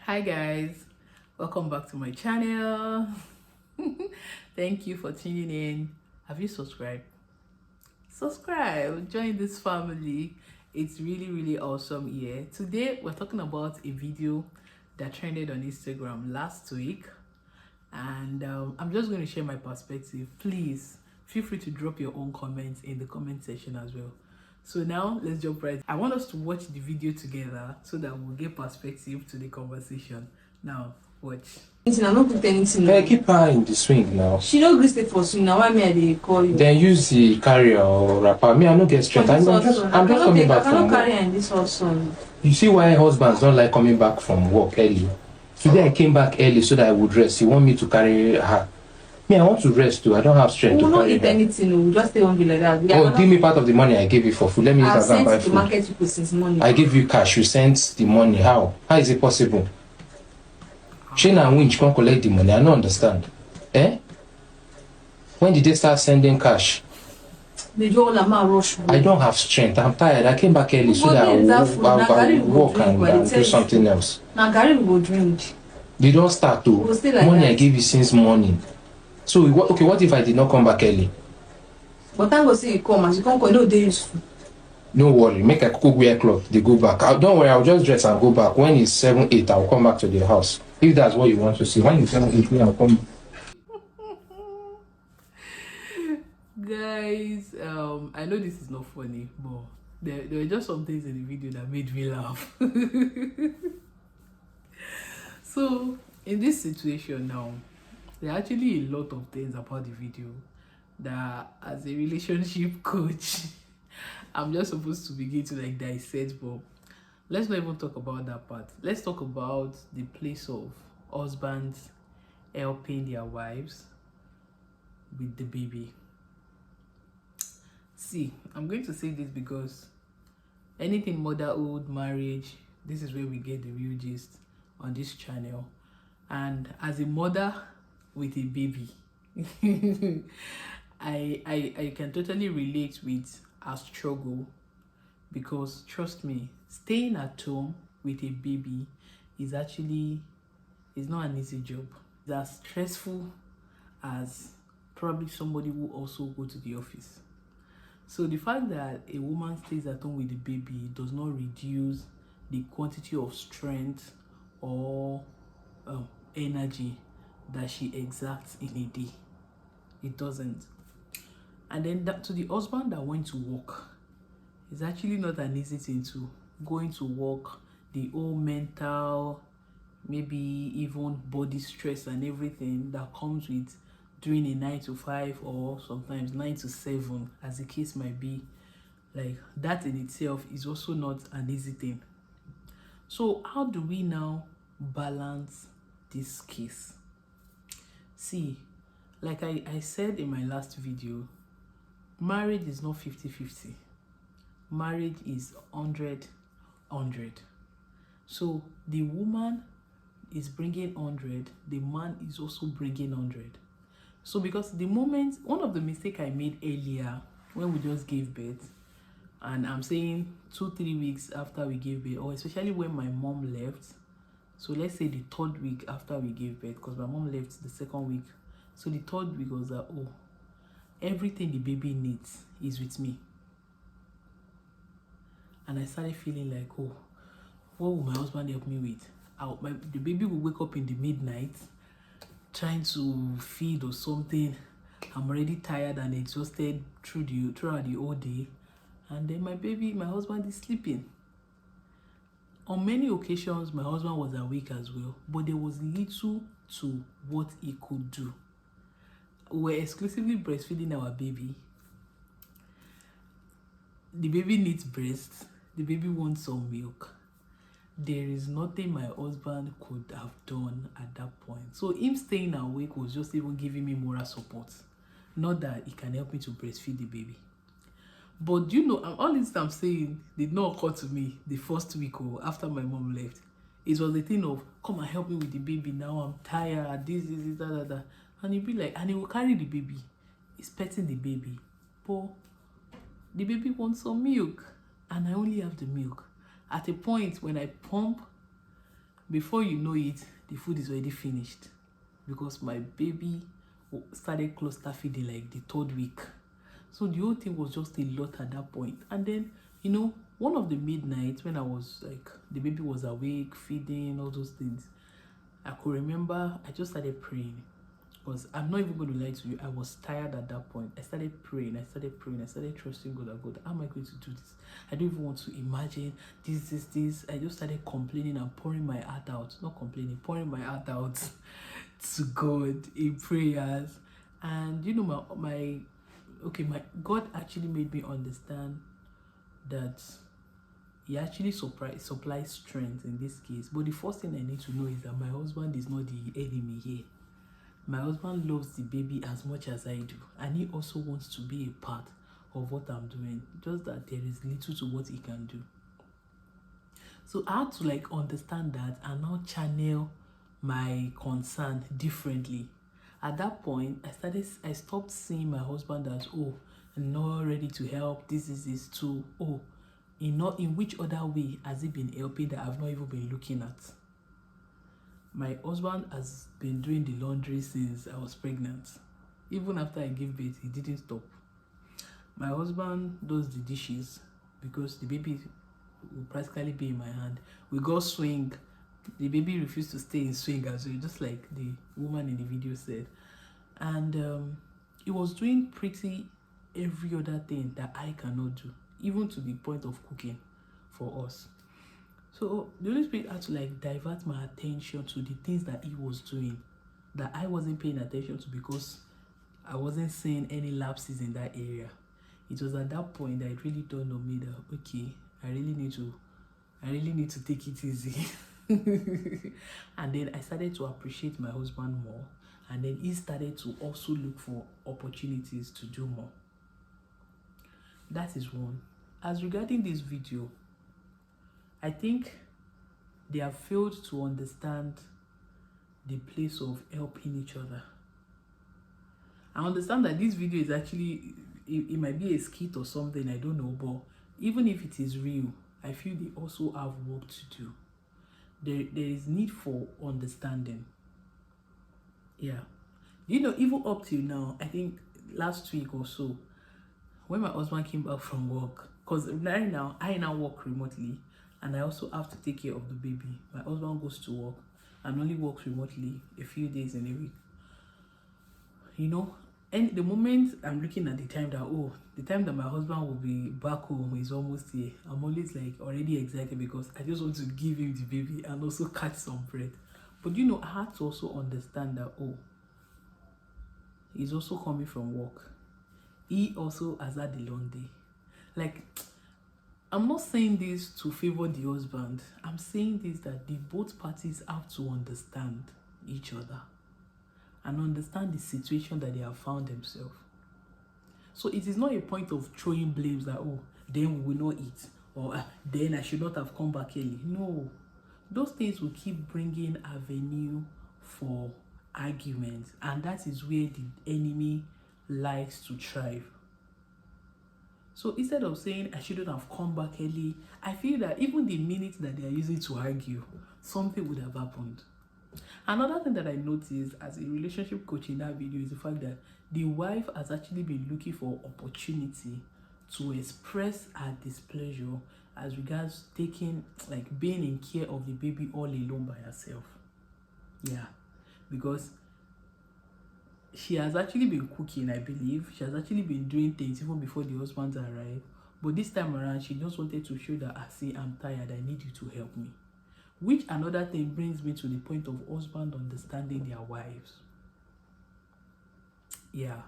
Hi guys, welcome back to my channel. Thank you for tuning in. Have you subscribed? Subscribe, join this family. It's really awesome here. Today we're talking about a video that trended on Instagram last week, and I'm just going to share my perspective. Please feel free to drop your own comments in the comment section as well. So now let's jump right. I want us to watch the video together so that we'll get perspective to the conversation. Now watch. I'm not put anything. Hey, keep her in the swing now. She no gree stay for swing. Now why me I dey call you? Then use the carrier or wrapper. Me, I no get strength. I'm just coming back from work. Carry her in this also. You see why husbands don't like coming back from work early? Today I came back early so that I would rest. You want me to carry her? Me, I want to rest too. I don't have strength to carry her. We will not eat anything. We'll just stay hungry like that. Give me part of the money I gave you for food. Let me use that and buy food. Market people since morning. I give you cash. You sent the money. How? How is it possible? Shane and Winch can't collect the money. I don't understand. Eh? When did they start sending cash? I don't have strength. I'm tired. I came back early so that I'll walk and do something else. Now Gary will drink. They don't start to. Money I gave you since morning. So okay, what if I did not come back early? But thank God say you come, and you can't come. No, they useful. No worry, make a cook wear cloth. They go back. Don't worry, I'll just dress and go back. When it's 7, 8, I'll come back to the house. If that's what you want to see. When it's 7, 8, I'll come. Guys, I know this is not funny, but there were just some things in the video that made me laugh. So in this situation now, there are actually a lot of things about the video that, as a relationship coach, I'm just supposed to begin to like dissect, but let's not even talk about that part. Let's talk about the place of husbands helping their wives with the baby. See, I'm going to say this because anything motherhood, marriage, this is where we get the real gist on this channel. And as a mother with a baby, I can totally relate with our struggle, because trust me, staying at home with a baby is not an easy job. It's as stressful as probably somebody who also go to the office. So the fact that a woman stays at home with the baby does not reduce the quantity of strength or energy that she exerts in a day. It doesn't. And then to the husband that went to work, it's actually not an easy thing to going to work, the whole mental, maybe even body stress and everything that comes with doing a 9 to 5 or sometimes 9 to 7, as the case might be. Like that in itself is also not an easy thing. So how do we now balance this case? See, like I said in my last video, marriage is not 50-50. Marriage is 100-100. So the woman is bringing 100, the man is also bringing 100. So because the moment, one of the mistakes I made earlier when we just gave birth, and I'm saying 2-3 weeks after we gave birth, or especially when my mom left, so let's say the 3rd week after we gave birth, because my mom left the 2nd week, so the 3rd week was that, oh, everything the baby needs is with me. And I started feeling like, oh, what will my husband help me with? The baby will wake up in the midnight trying to feed or something. I'm already tired and exhausted throughout the whole day, and then my husband is sleeping. On many occasions my husband was awake as well, but there was little to what he could do. We were exclusively breastfeeding our baby. The baby needs breast, the baby wants some milk. There is nothing my husband could have done at that point. So him staying awake was just even giving me moral support. Not that he can help me to breastfeed the baby. But you know, all this I'm saying did not occur to me the 1st week or after my mom left. It was the thing of, come and help me with the baby now, I'm tired, this, that. And he'll be like, and he will carry the baby. He's petting the baby. But the baby wants some milk, and I only have the milk. At a point when I pump Before you know it, the food is already finished because my baby started cluster feeding like the 3rd week. So the whole thing was just a lot at that point. And then, you know, one of the midnights when I was like, the baby was awake, feeding, all those things, I could remember I just started praying. Because I'm not even going to lie to you, I was tired at that point. I started praying, I started trusting God. God, how am I going to do this? I don't even want to imagine this. I just started complaining and pouring my heart out. Not complaining, pouring my heart out to God in prayers. And you know, my God actually made me understand that he actually supplies strength in this case. But the first thing I need to know is that my husband is not the enemy here. My husband loves the baby as much as I do, and he also wants to be a part of what I'm doing, just that there is little to what he can do. So I had to like understand that and now channel my concern differently. At that point, I stopped seeing my husband as, oh, I'm not ready to help, this is this too, oh, in which other way has he been helping that I've not even been looking at. My husband has been doing the laundry since I was pregnant. Even after I gave birth, he didn't stop. My husband does the dishes because the baby will practically be in my hand. We go swing. The baby refused to stay in swing as well, just like the woman in the video said. And he was doing pretty every other thing that I cannot do, even to the point of cooking for us. So the Holy Spirit had to like divert my attention to the things that he was doing that I wasn't paying attention to because I wasn't seeing any lapses in that area. It was at that point that it really dawned on me that okay, I really need to take it easy. And then I started to appreciate my husband more, and then he started to also look for opportunities to do more. That is one. As regarding this video, I think they have failed to understand the place of helping each other. I understand that this video is actually, it might be a skit or something, I don't know, but even if it is real, I feel they also have work to do. There is need for understanding. Yeah. You know, even up till now, I think last week or so, when my husband came back from work, because right now, I now work remotely, and I also have to take care of the baby. My husband goes to work and only works remotely a few days in a week. You know, and the moment I'm looking at the time that, oh, the time that my husband will be back home is almost here, I'm always like already excited because I just want to give him the baby and also catch some bread. But you know, I had to also understand that, oh, he's also coming from work. He also has had a long day. Like, I'm not saying this to favor the husband. I'm saying this that the both parties have to understand each other and understand the situation that they have found themselves. So it is not a point of throwing blames that, oh, then we will not eat, or then I should not have come back early. No, those things will keep bringing avenue for arguments, and that is where the enemy likes to thrive. So instead of saying I shouldn't have come back early, I feel that even the minutes that they are using to argue, something would have happened. Another thing that I noticed as a relationship coach in that video is the fact that the wife has actually been looking for opportunity to express her displeasure as regards taking, like, being in care of the baby all alone by herself. Yeah, because she has actually been cooking, I believe. She has actually been doing things even before the husband arrived. But this time around, she just wanted to show that, I see, I'm tired, I need you to help me. Which another thing brings me to the point of husband understanding their wives. Yeah,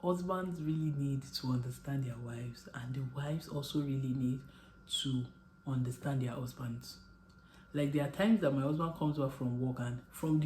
husbands really need to understand their wives, and the wives also really need to understand their husbands. Like, there are times that my husband comes back from work, and from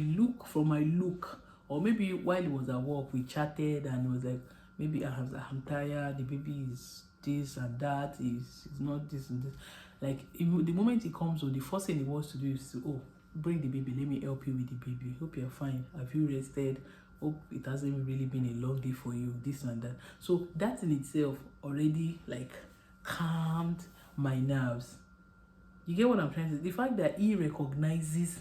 my look, or maybe while he was at work, we chatted and he was like, maybe I'm tired, the baby is this and that, is not this and this. Like, the moment he comes home, the first thing he wants to do is to, oh, bring the baby, let me help you with the baby. Hope you're fine. Have you rested? Hope it hasn't really been a long day for you, this and that. So that in itself already like calmed my nerves. You get what I'm trying to say? The fact that he recognizes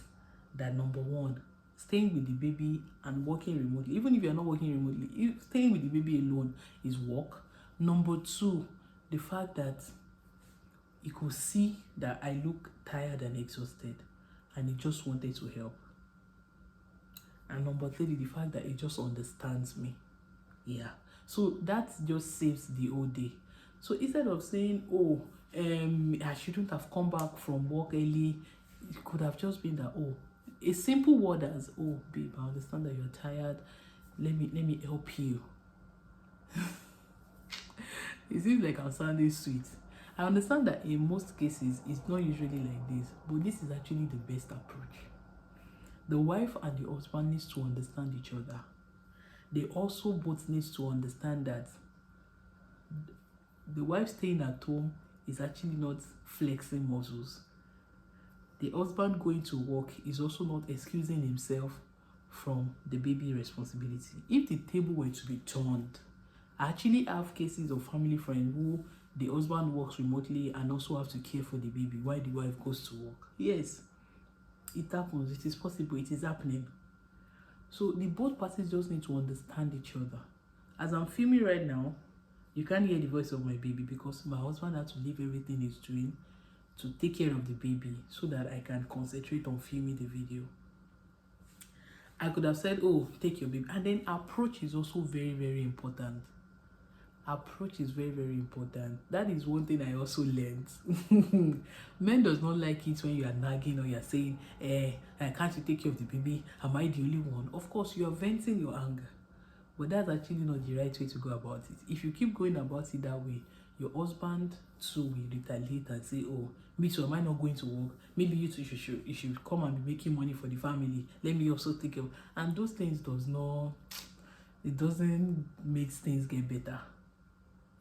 that, number one, staying with the baby and working remotely, even if you're not working remotely, staying with the baby alone is work. Number two, the fact that he could see that I look tired and exhausted and he just wanted to help. And number three, the fact that he just understands me. Yeah. So that just saves the whole day. So instead of saying, oh, I shouldn't have come back from work early, it could have just been that, oh, a simple word as, oh, babe, I understand that you're tired. Let me help you. It seems like I'm sounding sweet. I understand that in most cases, it's not usually like this, but this is actually the best approach. The wife and the husband needs to understand each other. They also both need to understand that the wife staying at home is actually not flexing muscles. The husband going to work is also not excusing himself from the baby responsibility. If the table were to be turned, I actually have cases of family friends who the husband works remotely and also have to care for the baby while the wife goes to work. Yes, it happens. It is possible. It is happening. So the both parties just need to understand each other. As I'm filming right now, you can't hear the voice of my baby because my husband had to leave everything he's doing to take care of the baby so that I can concentrate on filming the video. I could have said, oh, take your baby. And then approach is also very, very important. Approach is very, very important. That is one thing I also learned. Men does not like it when you are nagging or you are saying, can't you take care of the baby? Am I the only one? Of course, you are venting your anger. But that's actually not the right way to go about it. If you keep going about it that way, your husband too will retaliate and say, oh, me too, am I not going to work? Maybe you too should come and be making money for the family. Let me also take care of. And those things doesn't make things get better.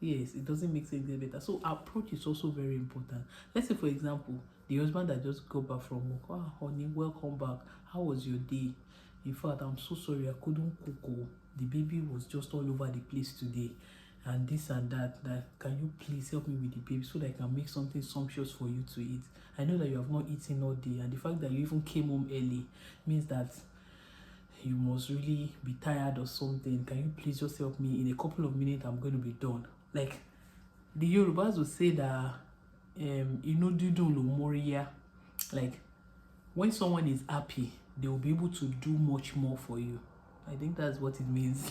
Yes, it doesn't make things get better. So approach is also very important. Let's say, for example, the husband that just got back from work. Oh, honey, welcome back. How was your day? In fact, I'm so sorry I couldn't cook. The baby was just all over the place today. And this and that. Can you please help me with the baby so that I can make something sumptuous for you to eat? I know that you have not eaten all day. And the fact that you even came home early means that you must really be tired or something. Can you please just help me? In a couple of minutes, I'm going to be done. Like, the Yorubas would say that, like, when someone is happy, they will be able to do much more for you. I think that's what it means.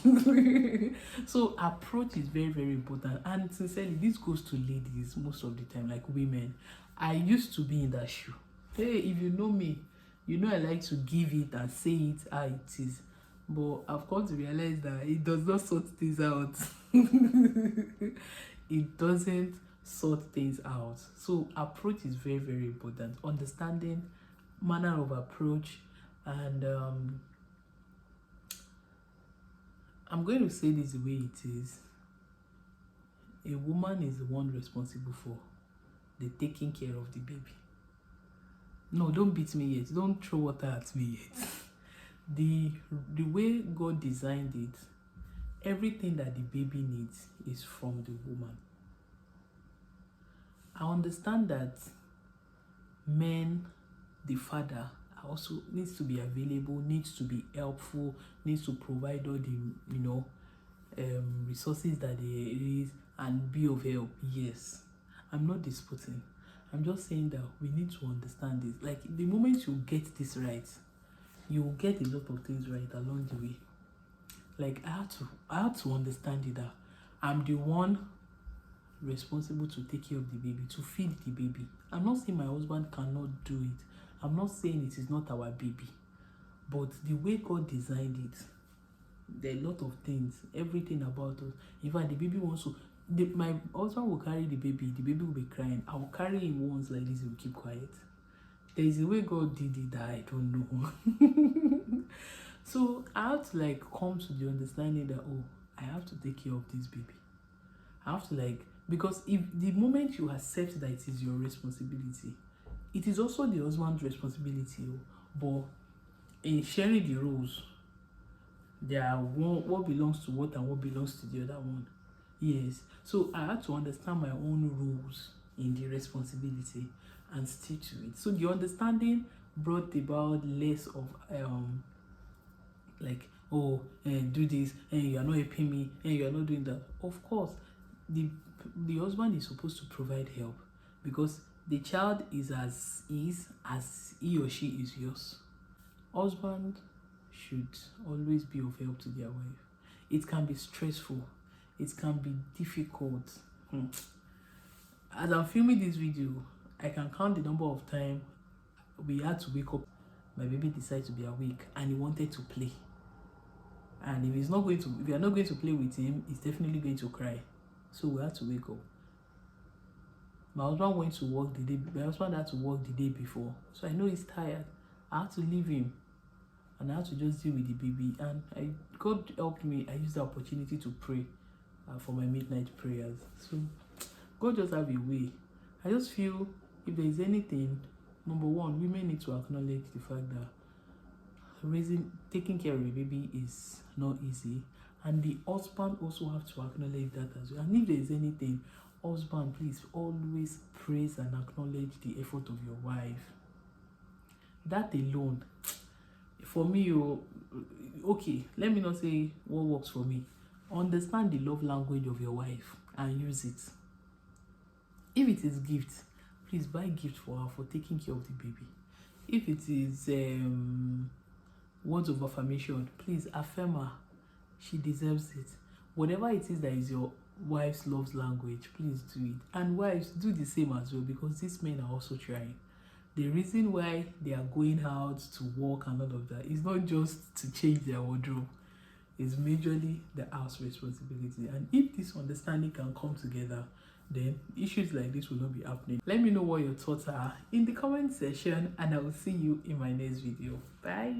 So approach is very, very important. And sincerely, this goes to ladies most of the time, like women. I used to be in that shoe. Hey, if you know me, you know I like to give it and say it how it is. But I've come to realize that it does not sort things out. It doesn't sort things out. So approach is very, very important. Understanding manner of approach, and I'm going to say this the way it is. A woman is the one responsible for the taking care of the baby. No, don't beat me yet. Don't throw water at me yet. The way God designed it, everything that the baby needs is from the woman. I understand that men, the father, also needs to be available, needs to be helpful, needs to provide all the resources that there is and be of help. Yes, I'm not disputing. I'm just saying that we need to understand this. Like, the moment you get this right, you will get a lot of things right along the way. Like, I had to understand it, that I'm the one responsible to take care of the baby, to feed the baby. I'm not saying my husband cannot do it. I'm not saying it is not our baby. But the way God designed it, there are a lot of things, everything about us. In fact, the baby wants to, my husband will carry the baby will be crying. I will carry him once like this, he will keep quiet. There is a way God did it that I don't know. So I have to come to the understanding that, oh, I have to take care of this baby. I have to because if the moment you accept that it is your responsibility, it is also the husband's responsibility. But in sharing the roles, there are what belongs to what and what belongs to the other one. Yes. So I had to understand my own rules in the responsibility. and stick to it. So the understanding brought about less of like, oh, do this, and you are not helping me, and you are not doing that. Of course, the husband is supposed to provide help, because the child is as he or she is yours. Husband should always be of help to their wife. It can be stressful, it can be difficult. As I'm filming this video, I can count the number of times we had to wake up. My baby decided to be awake and he wanted to play. And if we are not going to play with him, he's definitely going to cry. So we had to wake up. My husband went to work the day. My husband had to work the day before, so I know he's tired. I had to leave him, and I had to just deal with the baby. And God helped me. I used the opportunity to pray for my midnight prayers. So God just have a way. I just feel if there is anything, number one, women need to acknowledge the fact that taking care of a baby is not easy, and the husband also have to acknowledge that as well. And if there is anything, husband, please always praise and acknowledge the effort of your wife. That alone, for me, okay, let me not say what works for me. Understand the love language of your wife and use it. If it is gift, please buy gift for her for taking care of the baby. If it is words of affirmation, please affirm her. She deserves it. Whatever it is that is your wife's love language, please do it. And wives, do the same as well, because these men are also trying. The reason why they are going out to work and all of that is not just to change their wardrobe. It's majorly the house responsibility. And if this understanding can come together, then issues like this will not be happening. Let me know what your thoughts are in the comment section, and I will see you in my next video. Bye.